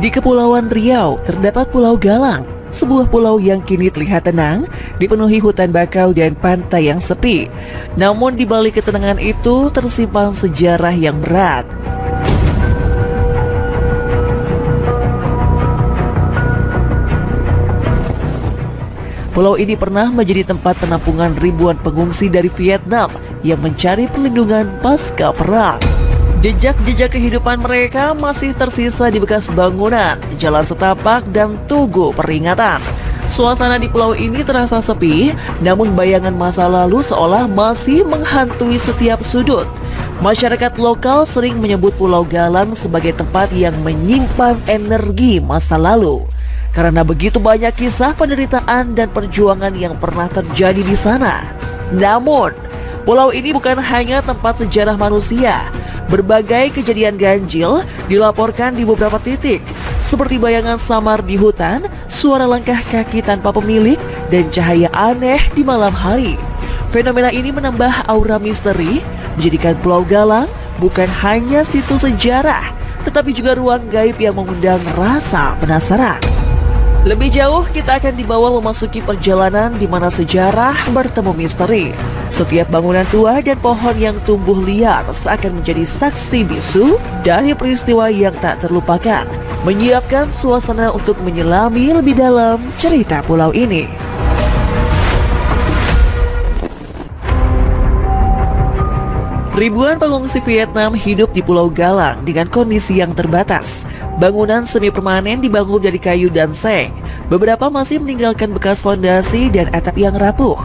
Di Kepulauan Riau terdapat Pulau Galang, sebuah pulau yang kini terlihat tenang, dipenuhi hutan bakau dan pantai yang sepi. Namun di balik ketenangan itu tersimpan sejarah yang berat. Pulau ini pernah menjadi tempat penampungan ribuan pengungsi dari Vietnam yang mencari perlindungan pasca perang. Jejak-jejak kehidupan mereka masih tersisa di bekas bangunan, jalan setapak, dan tugu peringatan. Suasana di pulau ini terasa sepi, namun bayangan masa lalu seolah masih menghantui setiap sudut. Masyarakat lokal sering menyebut Pulau Galang sebagai tempat yang menyimpan energi masa lalu, karena begitu banyak kisah penderitaan dan perjuangan yang pernah terjadi di sana. Namun, pulau ini bukan hanya tempat sejarah manusia. Berbagai kejadian ganjil dilaporkan di beberapa titik, seperti bayangan samar di hutan, suara langkah kaki tanpa pemilik, dan cahaya aneh di malam hari. Fenomena ini menambah aura misteri, menjadikan Pulau Galang bukan hanya situs sejarah, tetapi juga ruang gaib yang mengundang rasa penasaran. Lebih jauh, kita akan dibawa memasuki perjalanan di mana sejarah bertemu misteri. Setiap bangunan tua dan pohon yang tumbuh liar seakan menjadi saksi bisu dari peristiwa yang tak terlupakan, menyiapkan suasana untuk menyelami lebih dalam cerita pulau ini. Ribuan pengungsi Vietnam hidup di Pulau Galang dengan kondisi yang terbatas. Bangunan semi permanen dibangun dari kayu dan seng. Beberapa masih meninggalkan bekas fondasi dan atap yang rapuh.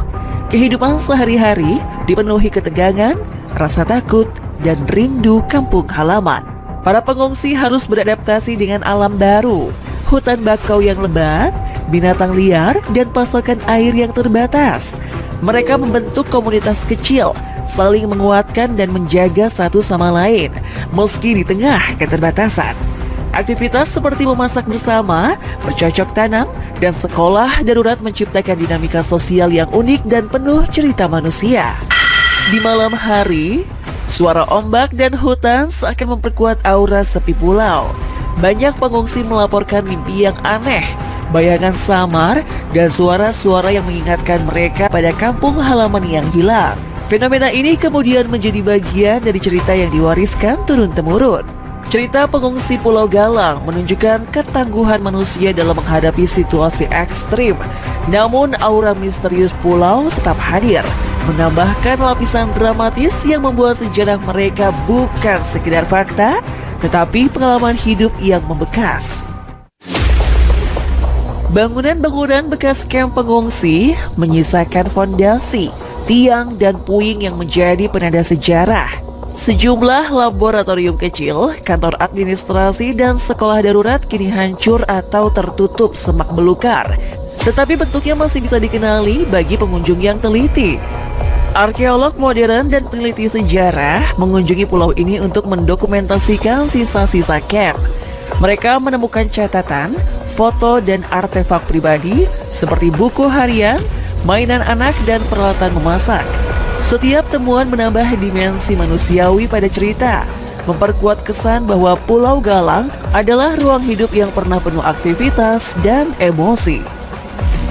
Kehidupan sehari-hari dipenuhi ketegangan, rasa takut, dan rindu kampung halaman. Para pengungsi harus beradaptasi dengan alam baru, hutan bakau yang lebat, binatang liar, dan pasokan air yang terbatas. Mereka membentuk komunitas kecil, saling menguatkan dan menjaga satu sama lain, meski di tengah keterbatasan. Aktivitas seperti memasak bersama, bercocok tanam, dan sekolah darurat menciptakan dinamika sosial yang unik dan penuh cerita manusia. Di malam hari, suara ombak dan hutan seakan memperkuat aura sepi pulau. Banyak pengungsi melaporkan mimpi yang aneh, bayangan samar, dan suara-suara yang mengingatkan mereka pada kampung halaman yang hilang. Fenomena ini kemudian menjadi bagian dari cerita yang diwariskan turun-temurun. Cerita pengungsi Pulau Galang menunjukkan ketangguhan manusia dalam menghadapi situasi ekstrim. Namun aura misterius pulau tetap hadir, menambahkan lapisan dramatis yang membuat sejarah mereka bukan sekedar fakta, tetapi pengalaman hidup yang membekas. Bangunan-bangunan bekas kamp pengungsi menyisakan fondasi, tiang, dan puing yang menjadi penanda sejarah. Sejumlah laboratorium kecil, kantor administrasi, dan sekolah darurat kini hancur atau tertutup semak belukar. Tetapi bentuknya masih bisa dikenali bagi pengunjung yang teliti. Arkeolog modern dan peneliti sejarah mengunjungi pulau ini untuk mendokumentasikan sisa-sisa camp. Mereka menemukan catatan, foto, dan artefak pribadi seperti buku harian, mainan anak, dan peralatan memasak. Setiap temuan menambah dimensi manusiawi pada cerita, memperkuat kesan bahwa Pulau Galang adalah ruang hidup yang pernah penuh aktivitas dan emosi.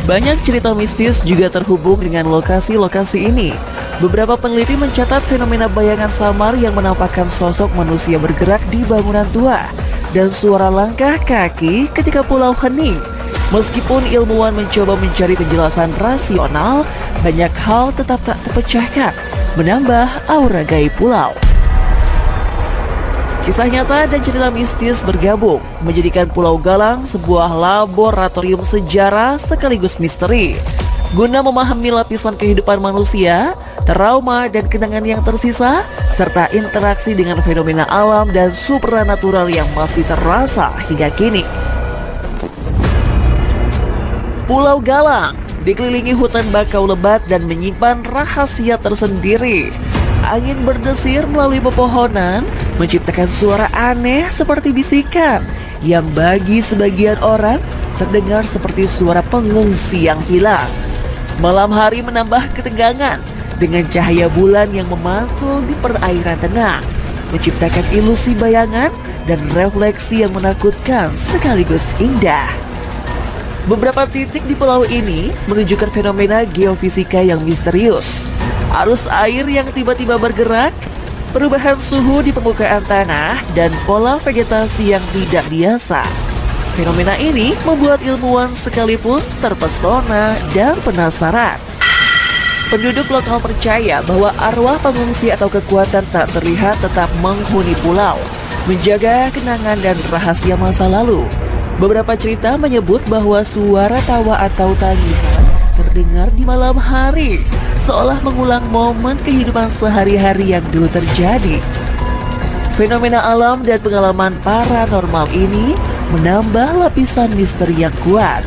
Banyak cerita mistis juga terhubung dengan lokasi-lokasi ini. Beberapa peneliti mencatat fenomena bayangan samar yang menampakkan sosok manusia bergerak di bangunan tua dan suara langkah kaki ketika pulau hening. Meskipun ilmuwan mencoba mencari penjelasan rasional, banyak hal tetap tak terpecahkan, menambah aura gaib pulau. Kisah nyata dan cerita mistis bergabung, menjadikan Pulau Galang sebuah laboratorium sejarah sekaligus misteri. Guna memahami lapisan kehidupan manusia, trauma, dan kenangan yang tersisa, serta interaksi dengan fenomena alam dan supranatural yang masih terasa hingga kini. Pulau Galang dikelilingi hutan bakau lebat dan menyimpan rahasia tersendiri. Angin berdesir melalui pepohonan, menciptakan suara aneh seperti bisikan, yang bagi sebagian orang terdengar seperti suara pengungsi yang hilang. Malam hari menambah ketegangan dengan cahaya bulan yang memantul di perairan tenang. menciptakan ilusi bayangan dan refleksi yang menakutkan sekaligus indah. Beberapa titik di pulau ini menunjukkan fenomena geofisika yang misterius. Arus air yang tiba-tiba bergerak, perubahan suhu di permukaan tanah, dan pola vegetasi yang tidak biasa. Fenomena ini membuat ilmuwan sekalipun terpesona dan penasaran. Penduduk lokal percaya bahwa arwah pengungsi atau kekuatan tak terlihat tetap menghuni pulau, menjaga kenangan dan rahasia masa lalu. Beberapa cerita menyebut bahwa suara tawa atau tangisan terdengar di malam hari, seolah mengulang momen kehidupan sehari-hari yang dulu terjadi. Fenomena alam dan pengalaman paranormal ini menambah lapisan misteri yang kuat,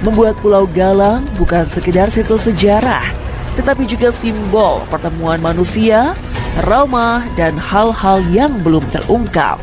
membuat Pulau Galang bukan sekedar situs sejarah, tetapi juga simbol pertemuan manusia, trauma, dan hal-hal yang belum terungkap.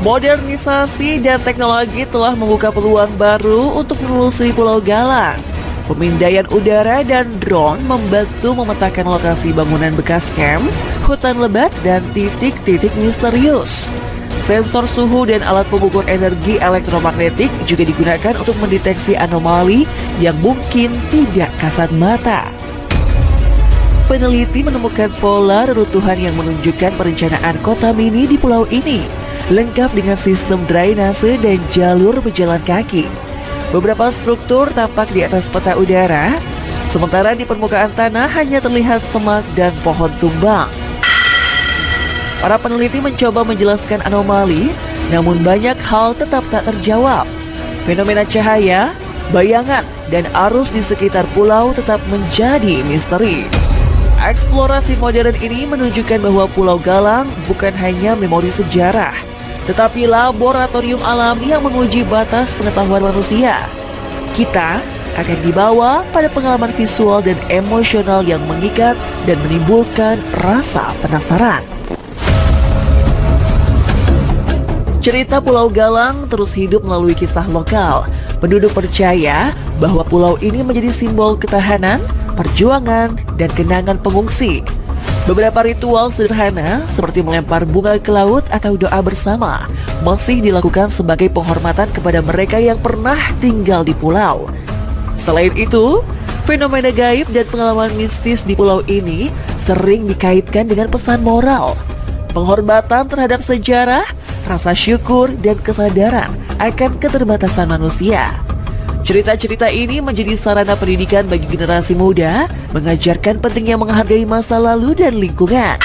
Modernisasi dan teknologi telah membuka peluang baru untuk menelusuri Pulau Galang. Pemindaian udara dan drone membantu memetakan lokasi bangunan bekas camp, hutan lebat, dan titik-titik misterius. Sensor suhu dan alat pengukur energi elektromagnetik juga digunakan untuk mendeteksi anomali yang mungkin tidak kasat mata. Peneliti menemukan pola reruntuhan yang menunjukkan perencanaan kota mini di pulau ini, lengkap dengan sistem drainase dan jalur pejalan kaki. Beberapa struktur tampak di atas peta udara, sementara di permukaan tanah hanya terlihat semak dan pohon tumbang. Para peneliti mencoba menjelaskan anomali, namun banyak hal tetap tak terjawab. Fenomena cahaya, bayangan, dan arus di sekitar pulau tetap menjadi misteri. Eksplorasi modern ini menunjukkan bahwa Pulau Galang bukan hanya memori sejarah, tetapi laboratorium alam yang menguji batas pengetahuan manusia. Kita akan dibawa pada pengalaman visual dan emosional yang mengikat dan menimbulkan rasa penasaran. Cerita Pulau Galang terus hidup melalui kisah lokal. Penduduk percaya bahwa pulau ini menjadi simbol ketahanan, perjuangan, dan kenangan pengungsi. Beberapa ritual sederhana seperti melempar bunga ke laut atau doa bersama masih dilakukan sebagai penghormatan kepada mereka yang pernah tinggal di pulau. Selain itu, fenomena gaib dan pengalaman mistis di pulau ini sering dikaitkan dengan pesan moral, penghormatan terhadap sejarah, rasa syukur, dan kesadaran akan keterbatasan manusia. Cerita-cerita ini menjadi sarana pendidikan bagi generasi muda, mengajarkan pentingnya menghargai masa lalu dan lingkungan.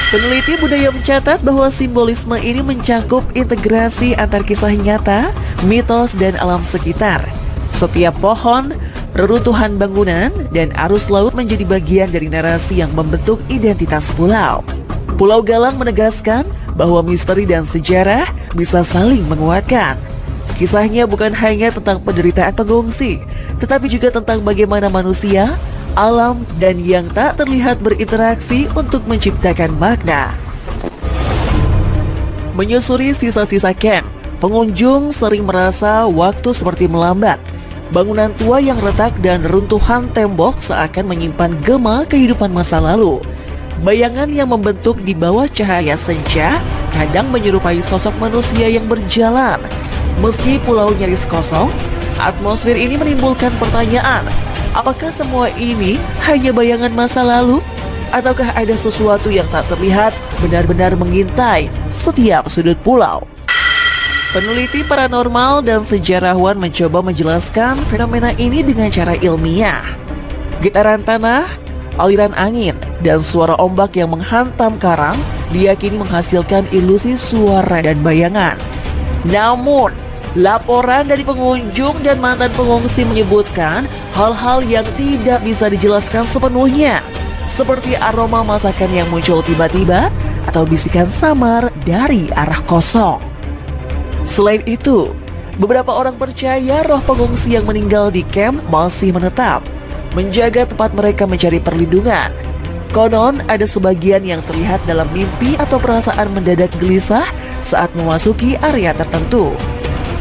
Peneliti budaya mencatat bahwa simbolisme ini mencakup integrasi antar kisah nyata, mitos, dan alam sekitar. Setiap pohon, reruntuhan bangunan, dan arus laut menjadi bagian dari narasi yang membentuk identitas pulau. Pulau Galang menegaskan bahwa misteri dan sejarah bisa saling menguatkan. Kisahnya bukan hanya tentang penderitaan pengungsi, tetapi juga tentang bagaimana manusia, alam, dan yang tak terlihat berinteraksi untuk menciptakan makna. Menyusuri sisa-sisa camp, pengunjung sering merasa waktu seperti melambat. Bangunan tua yang retak dan runtuhan tembok seakan menyimpan gema kehidupan masa lalu. Bayangan yang membentuk di bawah cahaya senja kadang menyerupai sosok manusia yang berjalan. Meski pulau nyaris kosong, atmosfer ini menimbulkan pertanyaan, apakah semua ini hanya bayangan masa lalu? Ataukah ada sesuatu yang tak terlihat benar-benar mengintai setiap sudut pulau? Peneliti paranormal dan sejarawan mencoba menjelaskan fenomena ini dengan cara ilmiah. Getaran tanah, aliran angin, dan suara ombak yang menghantam karang diyakini menghasilkan ilusi suara dan bayangan. Namun, laporan dari pengunjung dan mantan pengungsi menyebutkan hal-hal yang tidak bisa dijelaskan sepenuhnya, seperti aroma masakan yang muncul tiba-tiba atau bisikan samar dari arah kosong. Selain itu, beberapa orang percaya roh pengungsi yang meninggal di camp masih menetap, menjaga tempat mereka mencari perlindungan. Konon ada sebagian yang terlihat dalam mimpi atau perasaan mendadak gelisah saat memasuki area tertentu.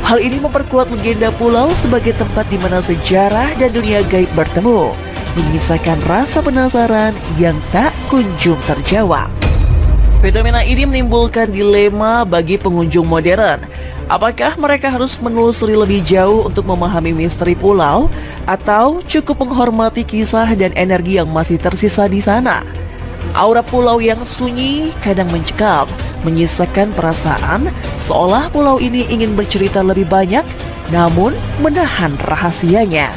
Hal ini memperkuat legenda pulau sebagai tempat di mana sejarah dan dunia gaib bertemu, menyisakan rasa penasaran yang tak kunjung terjawab. Fenomena ini menimbulkan dilema bagi pengunjung modern. Apakah mereka harus menelusuri lebih jauh untuk memahami misteri pulau, atau cukup menghormati kisah dan energi yang masih tersisa di sana? Aura pulau yang sunyi kadang mencekam, menyisakan perasaan seolah pulau ini ingin bercerita lebih banyak, namun menahan rahasianya.